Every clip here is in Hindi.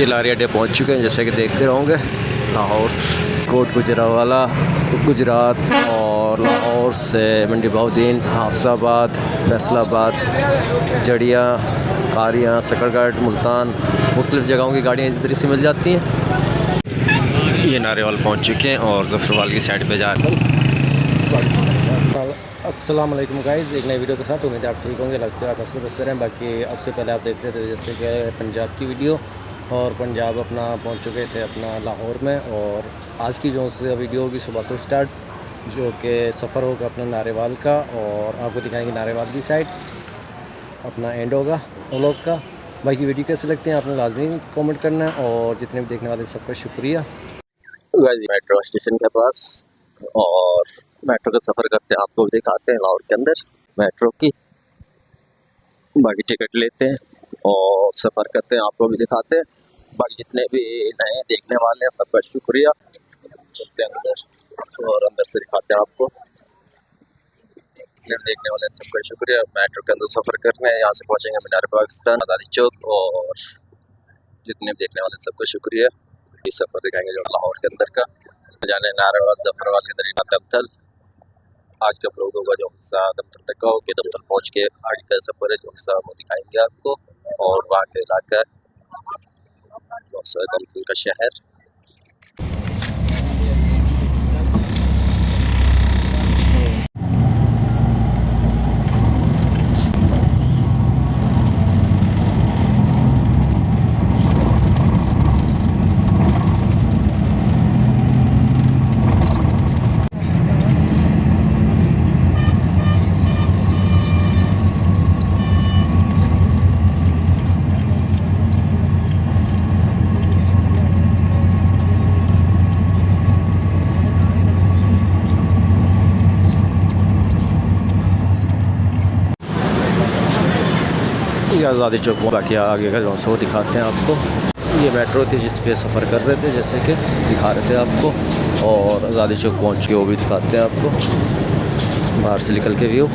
ये लारी अड्डे पहुँच चुके हैं, जैसे कि देखते रहोगे। लाहौर, कोट गुजरावाला, गुजरात और लाहौर से मंडी बहाउद्दीन, हाफसाबाद, फैसलाबाद, जड़िया, कारियाँ, सकरगढ़, मुल्तान, मुख्तलिफ़ जगहों की गाड़ियाँ इधर से मिल जाती हैं। ये नारेवाल पहुँच चुके हैं और ज़फ़रवाल की साइड पे जा रहे हैं। अस्सलाम वालेकुम गाइज़, एक नई वीडियो के साथ उम्मीद है आप ठीक होंगे। लगते आप ऐसे बसते रहें। बाकी अब से पहले आप देखते थे जैसे कि पंजाब की वीडियो, और पंजाब अपना पहुंच चुके थे अपना लाहौर में। और आज की जो वीडियो होगी सुबह से स्टार्ट, जो कि सफ़र होगा अपना नारेवाल का, और आपको दिखाएंगे नारेवाल की साइड अपना एंड होगा व्लॉग का। बाकी वीडियो कैसे लगते हैं आपने लाजमी कमेंट करना है, और जितने भी देखने वाले सबका शुक्रिया। मेट्रो स्टेशन के पास और मेट्रो का सफ़र करते हैं, आपको भी दिखाते हैं लाहौर के अंदर मेट्रो की। बाकी टिकट लेते हैं और सफ़र करते हैं, आपको भी दिखाते हैं। बाकी जितने भी नए देखने वाले हैं सबका शुक्रिया। चलते हैं अंदर और अंदर से दिखाते हैं आपको। देखने वाले सबका शुक्रिया। मेट्रो के अंदर सफ़र करने हैं, यहाँ से पहुँचेंगे मीनार पाकिस्तान, आज़ादी चौक, और जितने भी देखने वाले सबका शुक्रिया। इस सफ़र दिखाएंगे जो लाहौर के अंदर का, जाने नारेवाल, ज़फ़रवाल के तरीका दमथल। आज का ब्लॉग होगा जो दमथल तक का हो कि दमथल पहुँच के आगे का सफ़र है जो वो दिखाएंगे आपको, और वहाँ के इलाका दमथल का शहर। आज़ादी चौक बाकी आगे का जो वो दिखाते हैं आपको। ये मेट्रो थी जिस पे सफ़र कर रहे थे, जैसे कि दिखा रहे थे आपको, और आज़ादी चौक पहुंच के वो भी दिखाते हैं आपको बाहर से निकल के व्यू।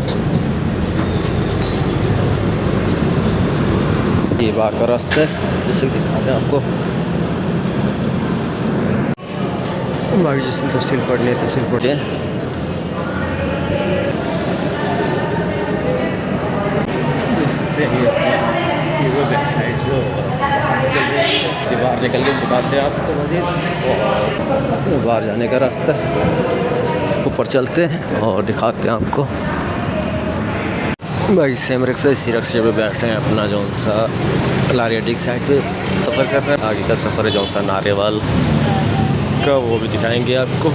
ये बाहर का रास्ता है जिससे दिखाते हैं आपको। बाकी जिसने तहसील पढ़नी है तहसील पढ़े। ये बैक साइड जो दीवार निकल के दिखाते हैं आपको मज़ीद, और बाहर जाने का रास्ता ऊपर चलते हैं और दिखाते हैं आपको। भाई सेम रिक्शा इसी रिक्शे पे बैठे हैं अपना जो सा लारी अड्डे की साइड पे सफ़र कर रहे हैं। आगे का सफ़र है जो सा नारेवाल का, वो भी दिखाएंगे आपको।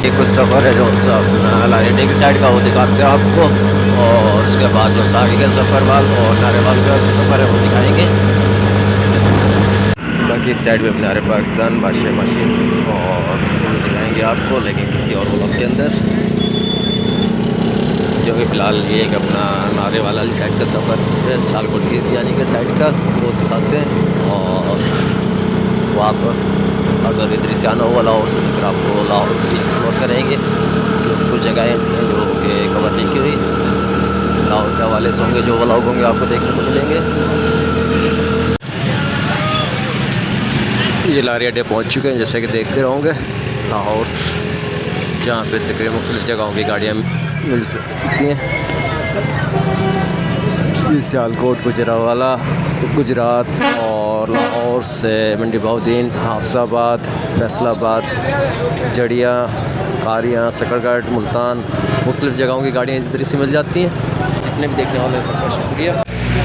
एक कुछ सफ़र है जो सा अपना लारी अड्डे की साइड का, वो दिखाते हैं आपको, और उसके बाद जो आगे का ज़फ़रवाल और नारेवाल का सफ़र है वो दिखाएंगे। बाकी इस साइड में मीनार पाकिस्तान, बादशाह मशीन, और दिखाएंगे आपको, लेकिन किसी और व्लॉग के अंदर। जो कि फ़िलहाल ये एक अपना नारेवाल वाली साइड का सफ़र है, सियालकोट की यानी कि साइड का, वो दिखाते हैं। और वापस अगर इधर से आना हुआ लाहौर से, तो फिर आपको लाहौर भी एक्सप्लोर करेंगे, क्योंकि कुछ जगह ऐसी हैं जो कि कवर नहीं की हुई। लाहौर के हवाले से होंगे जो व्लॉग होंगे आपको देखने को मिलेंगे। ये लारी अड्डे पहुँच चुके हैं, जैसे कि देखते रहोगे। लाहौर जहाँ पे तकरीबन मुख्तलिफ़ जगहों की गाड़ियाँ मिल सकती हैं। ये सियालकोट, गुजरावाला, गुजरात, और लाहौर से मंडी बहाउद्दीन, हाफसाबाद, फैसलाबाद, जड़िया, कारियाँ, सकरगढ़, मुल्तान, मुख्तलिफ़ जगहों की गाड़ियाँ इधर से मिल जाती हैं। जितने भी देखने वाले सबका शुक्रिया।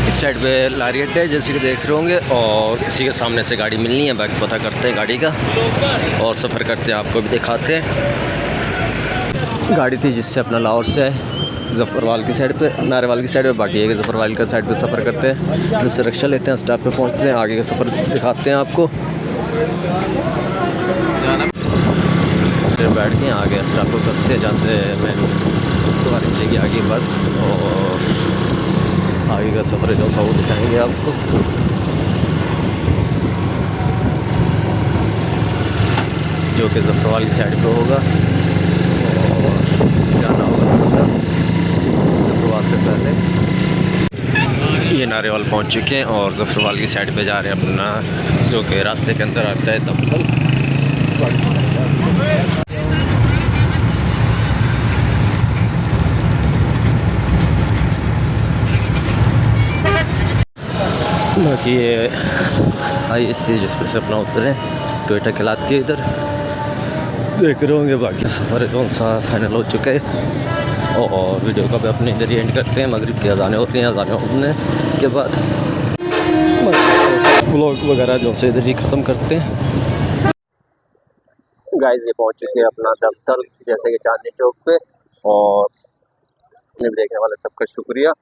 इस साइड पे लारी अड्डा है जैसे कि देख रहे होंगे, और इसी के सामने से गाड़ी मिलनी है। बाकी पता करते हैं गाड़ी का और सफ़र करते हैं, आपको भी दिखाते हैं। गाड़ी थी जिससे अपना लाहौर से ज़फ़रवाल की साइड पे, नारेवाल की साइड पे, बाकी एक ज़फ़रवाल का साइड पे सफ़र करते हैं। जिससे रिक्शा लेते हैं, स्टॉप पे पहुंचते हैं, आगे का सफ़र दिखाते हैं आपको। बैठ के आगे स्टॉप पे करते हैं, जहाँ से मैं सवारी मिलेगी आगे बस, और आगे का सफ़र जो सा वो दिखाएंगे आपको। जो कि ज़फ़रवाल की साइड पे होगा, और जाना होगा ज़फ़रवाल से पहले। ये नारेवाल पहुंच चुके हैं और ज़फ़रवाल की साइड पे जा रहे हैं अपना, जो कि रास्ते के अंदर आता है दमकल। बाकी ये हाई स्टेज इस पर से अपना उतरे, टोयोटा खिलाती है इधर, देख रहे होंगे। बाकी सफ़र कौन सा फाइनल हो चुका है और वीडियो का भी अपने इधर ही एंड करते हैं। मगरिब की अज़ानें होती हैं, अज़ानें होने के बाद ब्लॉग वगैरह जो से इधर ही ख़त्म करते हैं। गाइस ये पहुंच चुके हैं अपना दमकल, जैसे कि चांदनी चौक पे, और देखने वाले सबका शुक्रिया।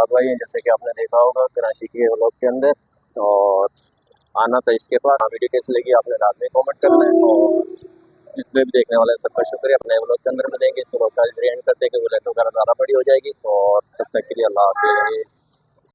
भाई जैसे कि आपने देखा होगा कराची के व्लॉग के अंदर, और आना था इसके पास। वीडियो कैसी लगी आपने रात में कमेंट करना है, और जितने भी देखने वाले हैं सबका शुक्रिया। अपने व्लॉग के अंदर मिलेंगे, इस व्लॉग का एंड करते हैं कि व्लॉग वगैरह ज़्यादा बड़ी हो जाएगी, और तब तक के लिए अल्लाह हाफ़िज़।